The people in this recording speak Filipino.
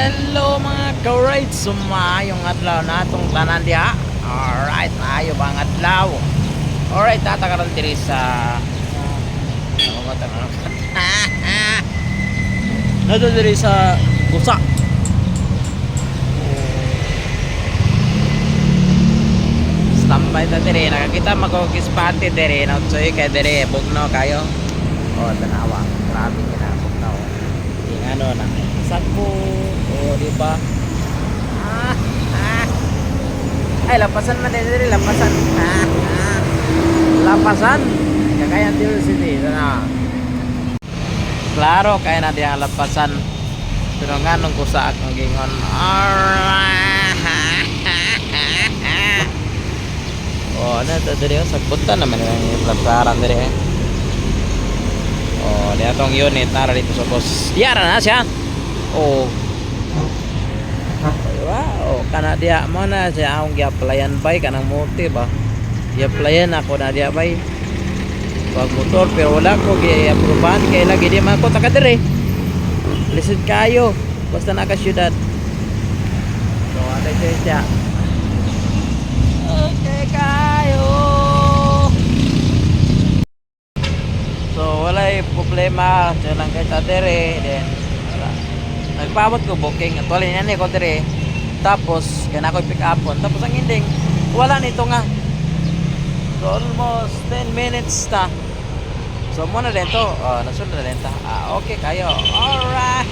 Hello mga ka-ride, sumayong adlaw na itong tanan diha. Alright, maayo ba ang adlaw? Alright, tatakaroon diri sa nato diri sa Busa. Standby ta diri, nakakita magkukis pati diri, nautsoy kay diri, bugno kayo. Oh, tanawa, grabe kinabog na oh. Yung ano na, sakpo, oh, di ba? Ay, lapasan man din diri, lapasan. Lapasan. Kaya dito sini, na. Klaro kaya na diyan lapasan. Pero nga nung kusa akong gingon. Oh, ano to diri sa punta naman yung laparan diri. Oh, di atong unit nara dito sa boss. Diara na siya. Oh. Wow, kana dia mo na siya akong gi-applyan bay kanang multi ba. Gi-applyan ako na dia bay. Pag motor pero wala ko gi-aprobahan kay lagi di man ko taka dire. Lisod kayo basta naka syudad. So, ada siya. Okay kayo. So, walay problema. So, lang kay ta dire. Then, nagpaabot ko booking. Actually, yan ko dire. Tapos, kaya na ako pick upon. Tapos, ang ending, wala nito nga. So, almost 10 minutes na. So, muna din to. Oh, nasunod na din ta. Okay kayo. Alright.